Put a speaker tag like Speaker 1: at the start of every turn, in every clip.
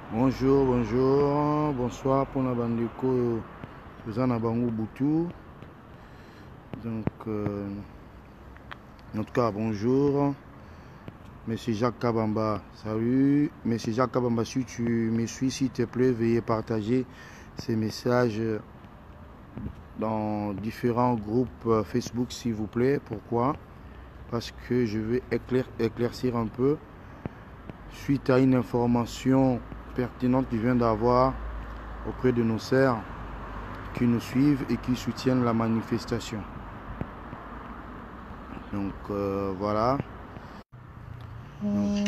Speaker 1: Bonjour, bonjour, bonsoir pour la bandeko Zana Bango Boutou. Donc, en tout cas, bonjour. Monsieur Jacques Kabamba, salut. Monsieur Jacques Kabamba, si tu me suis, s'il te plaît, veuillez partager ces messages dans différents groupes Facebook, s'il vous plaît. Pourquoi? Parce que je vais éclaircir un peu suite à une information pertinente que je viens d'avoir auprès de nos sœurs qui nous suivent et qui soutiennent la manifestation. Donc voilà. Donc,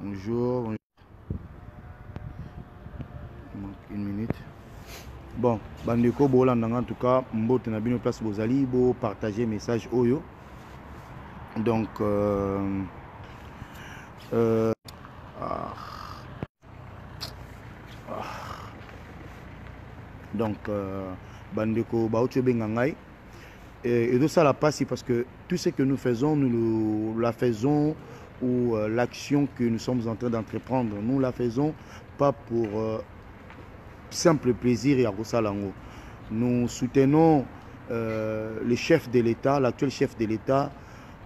Speaker 1: bonjour. Une minute. Bon, bandeko bolandanga en tout cas, mbote na bino place bozali bo partager message oyo. Donc bandeko baocho bengangai et de ça la passe parce que tout ce que nous faisons, nous la faisons ou l'action que nous sommes en train d'entreprendre, nous la faisons pas pour simple plaisir et à Rosalango. Nous soutenons le chef de l'État, l'actuel chef de l'État,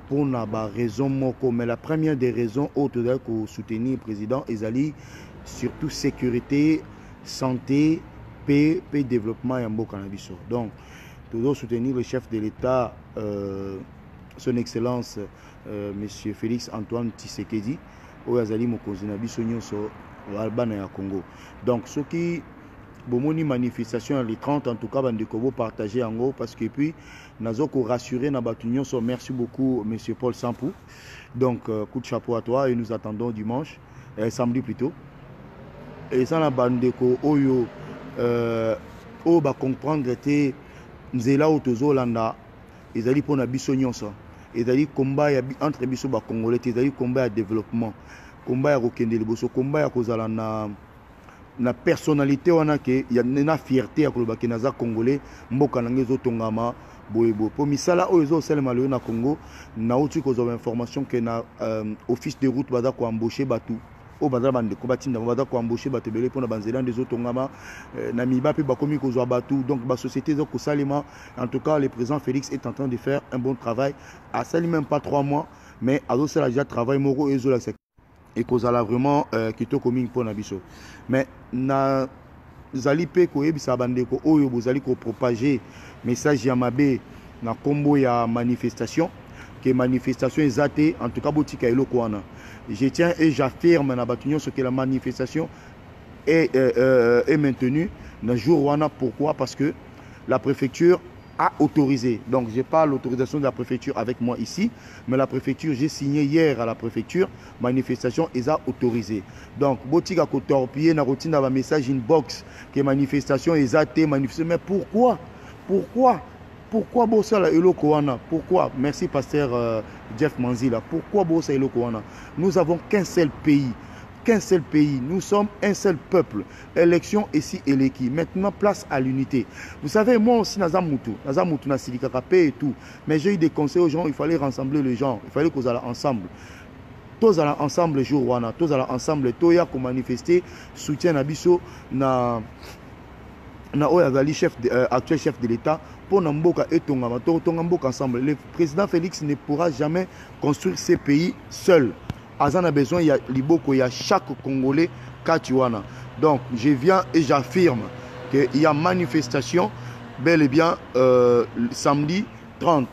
Speaker 1: pour une raison moko. Mais la première des raisons autres que soutenir le président Ezali, surtout sécurité, santé, paix, développement et un beau cannabis. Donc, nous devons soutenir le chef de l'État, son Excellence, M. Félix Antoine Tshisekedi, au Azali Mokonzi Nabiso Nyonso, au Alban et à Congo. Donc, ce qui bomoni manifestation les 30 en tout cas bandeko partager en gros parce que puis nazoko rassurer na batunyon so merci beaucoup monsieur Paul Sampou. Donc coup de chapeau à toi et nous attendons dimanche samedi plutôt et ça na bandeko oyo o ba comprendre te nzela otozo landa ezali pona biso nyonso ezali combat ya entre biso ba congolais ezali combat ya développement combat ya kokende liboso combat ya kozala na personnalité wana ke ya na fierté ya kolobaki naza congolais mboka nange ezotongama boyebo po misala oyo ezosalema lelo na Congo na uti kozwa information ke na office de route baza ko embaucher batu o baza bandeko batinda baza ko embaucher batu belé pona banzela ndezotongama na miba pe bakomi kozwa batu donc ba société zo kosalema. En tout cas le président Félix est en train de faire un bon travail à sali même pas 3 mois mais a aussi déjà travail moko ezola et qu'on a vraiment qui coming pour nabiso mais na zali pe ko ebisa bandeko oyo bozali ko propager message ya mabe na kombo ya manifestation que manifestation ezate en tout cas botika eloko wana je tiens et j'affirme na batunyo ce que la manifestation est maintenue na jour wana. Pourquoi? Parce que la préfecture a autorisé. Donc, je n'ai pas l'autorisation de la préfecture avec moi ici, mais la préfecture, j'ai signé hier à la préfecture, manifestation, ils ont autorisé. Donc, botika ko torpiller na routine dans message inbox que manifestation ils ont été manifestée. Mais pourquoi? Pourquoi bossa la eloko wana? Pourquoi? Merci pasteur Jeff Manzila. Pourquoi bossa eloko wana? Nous avons qu'un seul pays. Nous sommes un seul peuple. Élection ici et l'équipe. Maintenant, place à l'unité. Vous savez, moi aussi, Nazamutu na Silikakape et tout. Mais j'ai eu des conseils aux gens, il fallait rassembler les gens. Il fallait qu'on aille ensemble. Tous allons ensemble le jour, tous allons ensemble. Toya qu'on manifester, soutien à Bisso, na Oyazali, actuel chef de l'État, pour Namboka et Tongamboka ensemble. Le président Félix ne pourra jamais construire ces pays seul. Azan a besoin, il y a Liboko, il y a chaque Congolais Katiwana. Donc, je viens et j'affirme qu'il y a manifestation, bel et bien, samedi 30.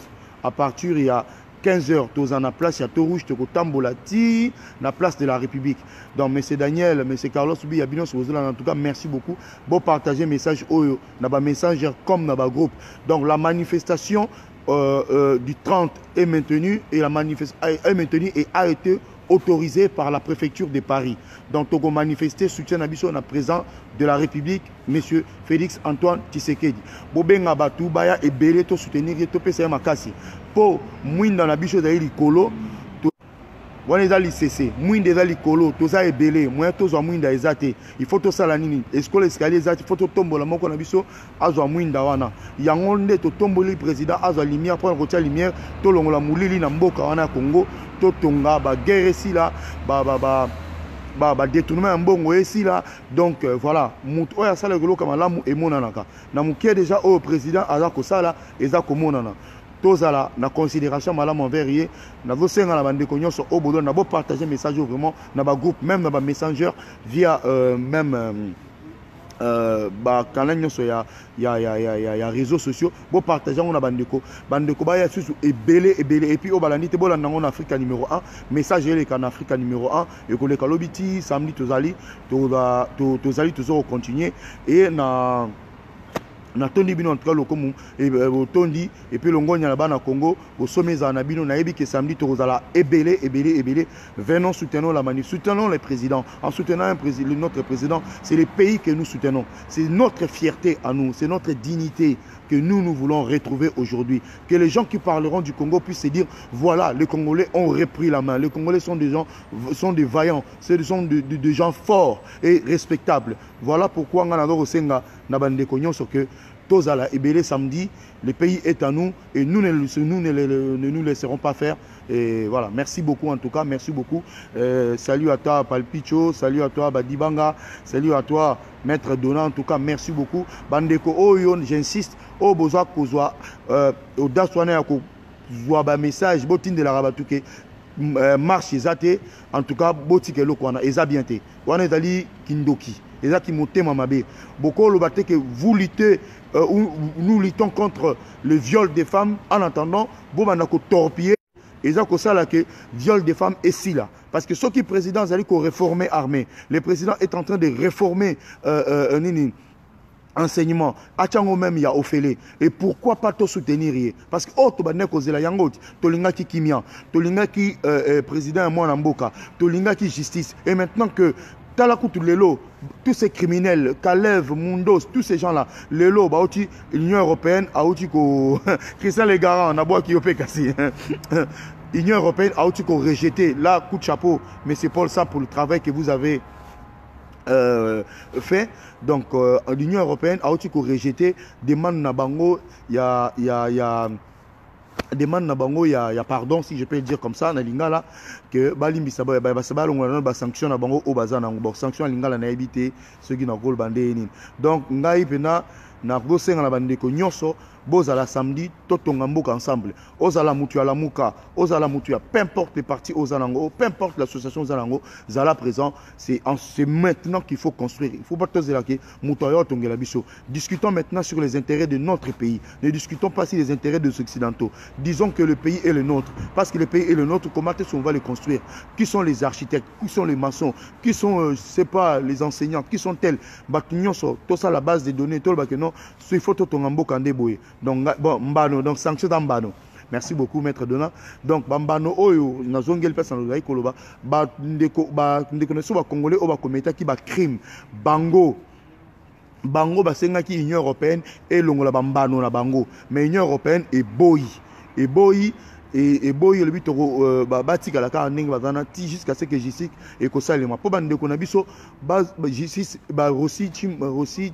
Speaker 1: À partir, il y a 15h, tous en la place, il y a tout rouge, tout tambolati, la place de la République. Donc, M. Daniel, M. Carlos, en tout cas, merci beaucoup. Bon, partagez message, naba messenger comme naba groupe. Donc, la manifestation du 30 est maintenue et la manifestation est maintenue et a été autorisé par la préfecture de Paris. Donc, Togo manifesté soutien à Bisso na président de la République, M. Félix Antoine Tshisekedi. Bobenga batu baya et belé to soutenir to pesa makasi. Po mwinda na biso da likolo wana eza licese mwinda eza likolo toza ebele moya tozwa mwinda ezate il faut tosala nini escola escalier ezate il faut totombola moko na biso azwa mwinda wana yango nde totomboli président azwa lumière pour kotia lumière tolongola mulili na mboka wana Congo totonga ba guerre si la détournement en bon ici là. Donc voilà, muto ya sala golo kama lamu e monanaka. Na mukie déjà au président azako sala ezako monana. Tozala na considération malamu envers ye na vosenga na bande konyoso au bodo na bo partager message vraiment na ba groupe même na ba messenger via même canal nyonso ya réseaux sociaux bo partager on na bandeko ba ya susu ebele et puis au balandi te bolanda en Afrique numéro 1 message ele en Afrique numéro 1 et ko le kalobiti samedi tozali toujours continuer et na tondi bino en tout cas lokomu et tondi et puis longonya na bana Congo au sommet za na bino na yebi que samedi tozala ebele venons soutenons la manif, soutenons les présidents en soutenant notre président. C'est le pays que nous soutenons, c'est notre fierté à nous, c'est notre dignité que nous voulons retrouver aujourd'hui. Que les gens qui parleront du Congo puissent se dire voilà, les Congolais ont repris la main, les Congolais sont des gens, sont des vaillants, ce sont des gens forts et respectables. Voilà pourquoi on a senga na bande konyoso que tozala ebele samedi, le pays est à nous et nous ne nous laisserons pas faire. Et voilà, merci beaucoup en tout cas, merci beaucoup. Salut à toi Palpicho, salut à toi Badibanga, salut à toi Maître Dona, en tout cas merci beaucoup. Bandeko Oyon, j'insiste, au besoin kozwa au daswane ya kozwa ba message botin de la rabatuke marche ezate, en tout cas botike lokwana eza bien te. Wana ezali kindoki. Et ça qui motema mabe. Beaucoup le batte que vous luttez, nous luttons contre le viol des femmes en attendant, bon manako torpiller. Et ça que ça là que viol des femmes est si là. Parce que ceux qui président allaient qu'on réformer l'armée. Le président est en train de réformer enseignement. Achango même il y a Ophélie. Et pourquoi pas te soutenir? Parce que oh to bane ko zela yango tolinga ki kimia, tolinga ki président moi Namboka, tolinga ki justice. Et maintenant que tous ces criminels, Kalev, Mundos, tous ces gens-là, Lelo, l'Union européenne, Christian Legaran, Naboua Kiyopé Kassi. L'Union européenne a rejeté, là, coup de chapeau, mais c'est pour ça, pour le travail que vous avez fait. Donc, l'Union européenne a rejeté, demande Nabango, demande na bango ya pardon si je peux le dire comme ça na lingala que balimbi saba ba longa ba sanction na bango o bazana ngo sanction lingala na ebité ceux qui na gol bandé ni donc ngai pena na gosenga na bandeko nyonso bozala samedi totonga mboka ensemble ozala mutu ala muka ozala mutu ya peu importe les partis ozalango peu importe l'association ozalango zala présent, c'est maintenant qu'il faut construire. Il faut pas te dire que mutu ya tongela biso. Discutons maintenant sur les intérêts de notre pays, ne discutons pas sur les intérêts des occidentaux. Disons que le pays est le nôtre, parce que le pays est le nôtre, comment est-ce qu'on va le construire? Qui sont les architectes, qui sont les maçons, qui sont je sais pas les enseignants, qui sont tels bakinyo so tout ça la base des données tout le bakeno il faut tonga mboka ndeboye. Donc, bon, mbano, donc sanction d'ambano. Merci beaucoup, Maître Dona. Donc, bambano, oyo, na zongel personne na koloba, ba ndeko so ba congolais o ba kometa ki ba crime, bango basenga ki Union européenne et longola bambano na bango. Mais Union européenne est boy. Et boy le but batika la ka ndenge bazana ti jusqu'à ce que jisik et ko salema po bande ko na biso jisik ba Rossi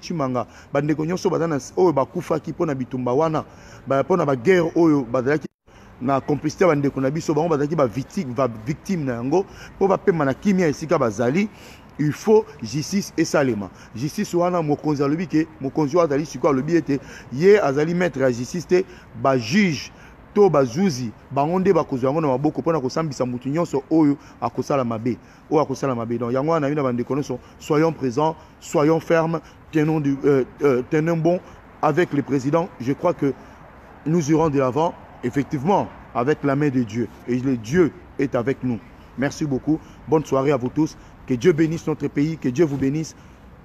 Speaker 1: Chimanga bande ko nyonso bazana o ba kufa ki pona bitumba wana ba pona ba guerre oyo bazaki na complicité bande ko na biso bango bazaki ba victime na yango po ba pema na kimia esika bazali. Il faut justice et salema. Justice wana mokonzi alobi ke mokonzi wa azali siko alobi ete ye azali maître ya justice te ba juge to bazuzi bangonde bakozwa yango na maboko pona kosambisa mutu nyonso oyo akosala mabe oyo akosala mabe. Donc yango na bina bande konoso soyons présents, soyons fermes, tenons bon avec le président. Je crois que nous irons de l'avant effectivement avec la main de Dieu et le Dieu est avec nous. Merci beaucoup. Bonne soirée à vous tous. Que Dieu bénisse notre pays, que Dieu vous bénisse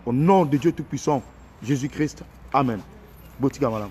Speaker 1: au nom de Dieu Tout-Puissant, Jésus-Christ. Amen. Botika malam.